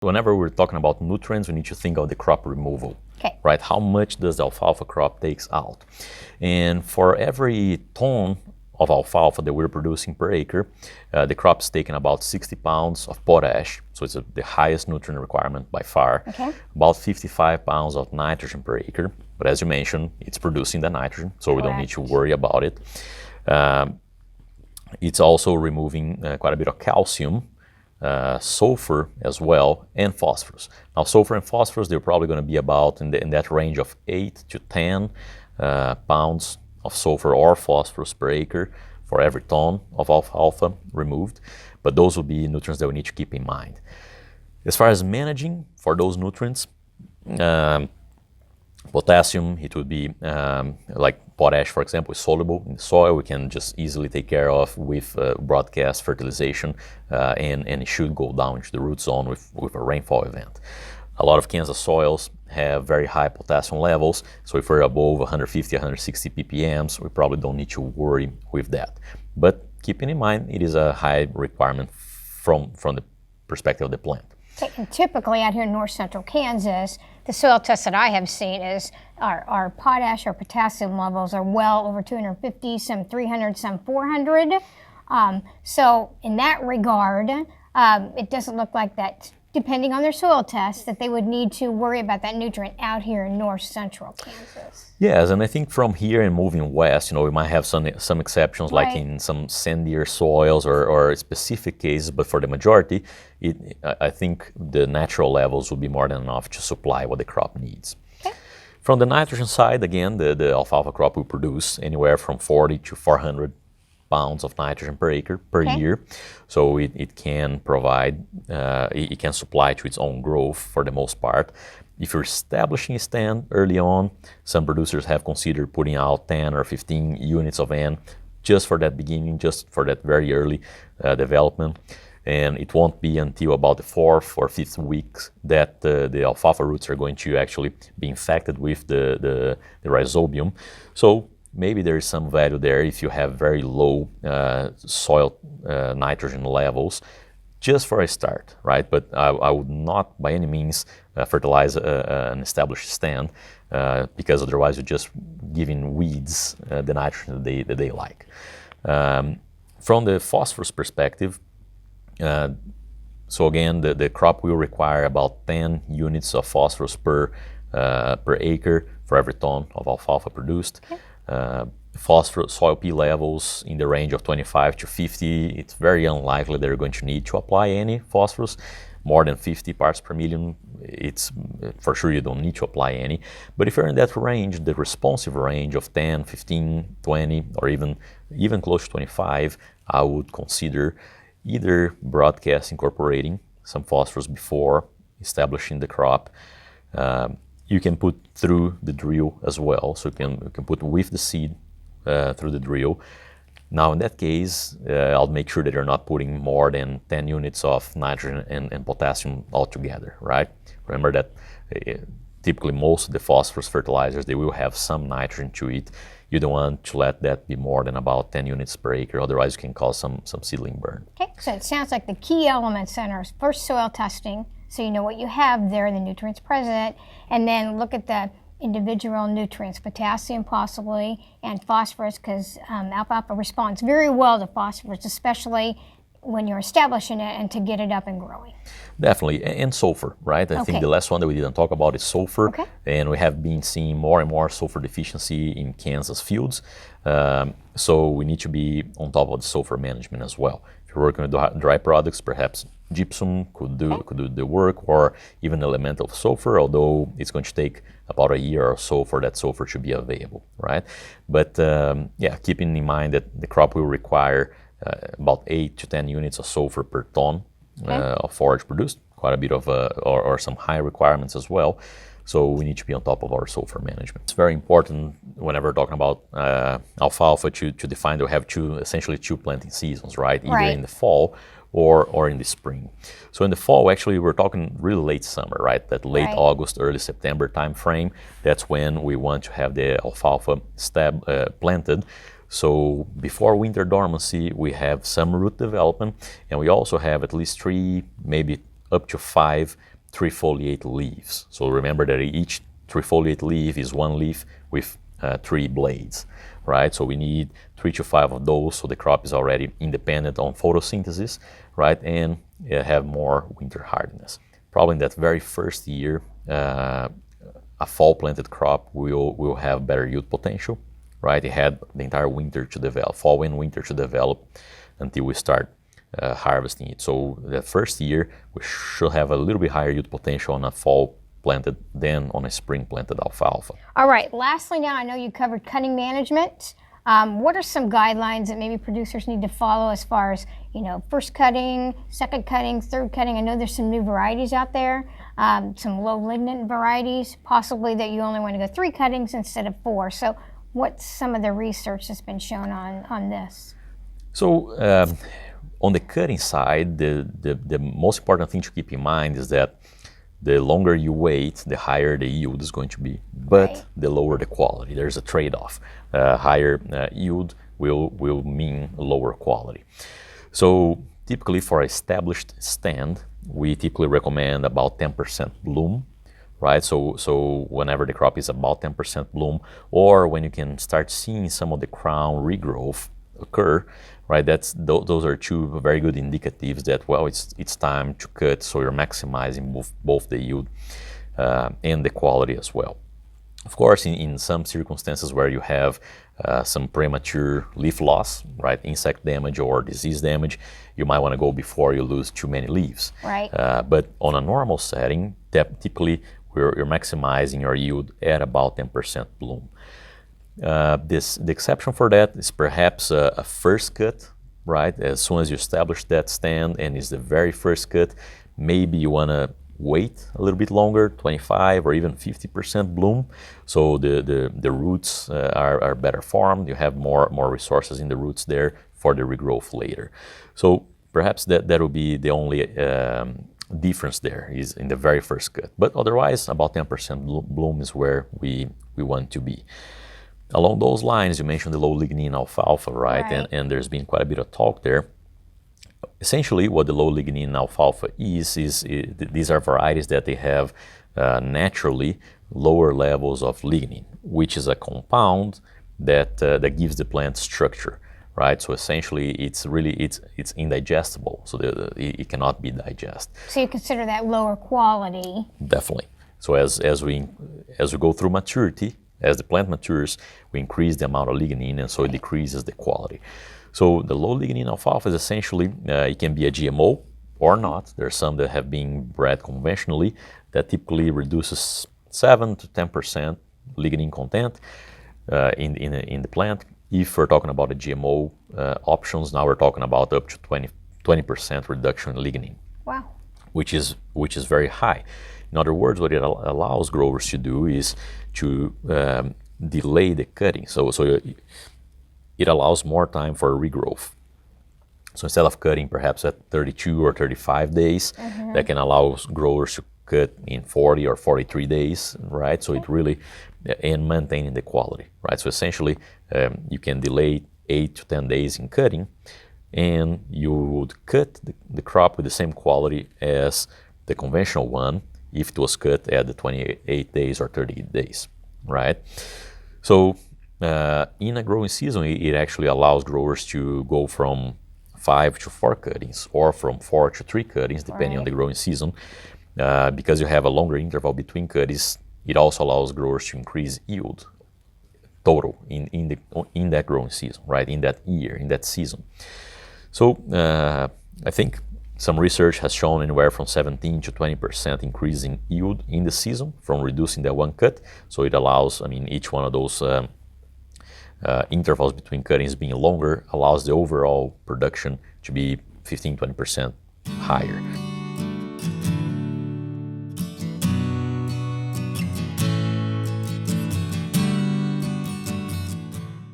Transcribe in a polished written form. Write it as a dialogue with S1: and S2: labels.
S1: Whenever we're talking about nutrients, we need to think of the crop removal,
S2: Okay.
S1: right? How much does the alfalfa crop takes out? And for every ton of alfalfa that we're producing per acre, the crop's taking about 60 pounds of potash, so it's the highest nutrient requirement by far,
S2: Okay.
S1: about 55 pounds of nitrogen per acre. But as you mentioned, it's producing the nitrogen, so we don't need to worry about it. It's also removing quite a bit of calcium, sulfur as well, and phosphorus. Now, sulfur and phosphorus, they're probably going to be about in that range of 8 to 10 pounds of sulfur or phosphorus per acre for every ton of alfalfa removed. But those will be nutrients that we need to keep in mind. As far as managing for those nutrients, potassium, it would be like potash, for example, is soluble in the soil. We can just easily take care of with broadcast fertilization, and it should go down into the root zone with a rainfall event. A lot of Kansas soils have very high potassium levels, so if we're above 150, 160 ppms, we probably don't need to worry with that. But keeping in mind, it is a high requirement from the perspective of the plant.
S2: And typically out here in north central Kansas, the soil tests that I have seen is our potash or potassium levels are well over 250, some 300, some 400. So in that regard, it doesn't look like that, depending on their soil tests, that they would need to worry about that nutrient out here in north central Kansas.
S1: Yes, and I think from here and moving west, we might have some exceptions, like
S2: Right.
S1: in some sandier soils or specific cases, but for the majority, I think the natural levels will be more than enough to supply what the crop needs.
S2: Okay.
S1: From the nitrogen side, again, the alfalfa crop will produce anywhere from 40 to 400 pounds of nitrogen per acre per year. So it can provide, it can supply to its own growth for the most part. If you're establishing a stand early on, some producers have considered putting out 10 or 15 units of N just for that beginning, just for that very early development. And it won't be until about the 4th or 5th weeks that the alfalfa roots are going to actually be infected with the rhizobium. So maybe there is some value there if you have very low soil nitrogen levels, just for a start, right? But I would not by any means fertilize an established stand, because otherwise you're just giving weeds the nitrogen that they like. From the phosphorus perspective, so again, the crop will require about 10 units of phosphorus per acre for every ton of alfalfa produced. Phosphorus soil P levels in the range of 25 to 50, it's very unlikely they're going to need to apply any phosphorus. More than 50 parts per million, it's for sure you don't need to apply any. But if you're in that range, the responsive range of 10, 15, 20, or even close to 25, I would consider either broadcast incorporating some phosphorus before establishing the crop. You can put through the drill as well, so you can put with the seed through the drill. Now in that case, I'll make sure that you're not putting more than 10 units of nitrogen and potassium altogether, right? Remember that typically most of the phosphorus fertilizers, they will have some nitrogen to it. You don't want to let that be more than about 10 units per acre, otherwise you can cause some seedling burn.
S2: Okay, so it sounds like the key elements then are first soil testing, so you know what you have there, the nutrients present, and then look at the individual nutrients, potassium possibly, and phosphorus, because alfalfa responds very well to phosphorus, especially when you're establishing it and to get it up and growing.
S1: Definitely, and sulfur, right? I think the last one that we didn't talk about is sulfur, and we have been seeing more and more sulfur deficiency in Kansas fields, so we need to be on top of the sulfur management as well. If you're working with dry products, perhaps gypsum could do the work, or even elemental sulfur, although it's going to take about a year or so for that sulfur to be available, right? But keeping in mind that the crop will require about 8 to 10 units of sulfur per ton of forage produced, quite a bit of or some high requirements as well. So we need to be on top of our sulfur management. It's very important whenever we're talking about alfalfa to define that we have essentially two planting seasons, right? Either in the fall or in the spring. So in the fall, actually, we're talking really late summer, right? That late August, early September time frame. That's when we want to have the alfalfa planted. So before winter dormancy, we have some root development, and we also have at least 3, maybe up to 5 trifoliate leaves. So remember that each trifoliate leaf is one leaf with 3 blades, right? So we need 3 to 5 of those, so the crop is already independent on photosynthesis, right? And have more winter hardiness. Probably in that very first year, a fall planted crop will have better yield potential, right? It had the entire winter to develop, fall and winter to develop until we start harvesting it. So the first year, we should have a little bit higher yield potential on a fall planted than on a spring planted alfalfa.
S2: All right, lastly now, I know you covered cutting management. What are some guidelines that maybe producers need to follow as far as, first cutting, second cutting, third cutting? I know there's some new varieties out there, some low lignin varieties, possibly that you only want to go 3 cuttings instead of 4. So what's some of the research that's been shown on this?
S1: So on the cutting side, the most important thing to keep in mind is that the longer you wait, the higher the yield is going to be, but the lower the quality. There's a trade-off. Higher yield will mean lower quality. So typically for established stand, we typically recommend about 10% bloom, right? So whenever the crop is about 10% bloom, or when you can start seeing some of the crown regrowth occur, right? Those are 2 very good indicatives that, well, it's time to cut, so you're maximizing both the yield and the quality as well. Of course, in some circumstances where you have some premature leaf loss, right, insect damage or disease damage, you might want to go before you lose too many leaves.
S2: Right.
S1: But on a normal setting, typically you're maximizing your yield at about 10% bloom. The exception for that is perhaps a first cut, right? As soon as you establish that stand and it's the very first cut, maybe you want to wait a little bit longer, 25 or even 50% bloom, so the roots are better formed. You have more resources in the roots there for the regrowth later. So perhaps that will be the only difference there is in the very first cut. But otherwise, about 10% bloom is where we want to be. Along those lines, you mentioned the low lignin alfalfa, right? And there's been quite a bit of talk there. Essentially, what the low lignin alfalfa is these are varieties that they have naturally lower levels of lignin, which is a compound that gives the plant structure, right? So essentially, it's indigestible, so it cannot be digested.
S2: So you consider that lower quality?
S1: Definitely. So as we go through maturity, as the plant matures, we increase the amount of lignin, and so it decreases the quality. So the low lignin alfalfa is essentially, it can be a GMO or not. There are some that have been bred conventionally that typically reduces 7 to 10% lignin content in the plant. If we're talking about the GMO options, now we're talking about up to 20% reduction in lignin.
S2: Wow.
S1: Which is very high. In other words, what it allows growers to do is to delay the cutting. So it allows more time for regrowth. So instead of cutting perhaps at 32 or 35 days, that can allow growers to cut in 40 or 43 days, right? So it really, and maintaining the quality, right? So essentially, you can delay 8 to 10 days in cutting, and you would cut the crop with the same quality as the conventional one if it was cut at the 28 days or 38 days, right? So in a growing season, it actually allows growers to go from 5 to 4 cuttings or from 4 to 3 cuttings, depending on the growing season. Because you have a longer interval between cuttings, it also allows growers to increase yield total in that growing season, right? In that year, in that season. So I think some research has shown anywhere from 17 to 20% increase in yield in the season from reducing that one cut. So it allows, each one of those intervals between cuttings being longer allows the overall production to be 15-20% higher.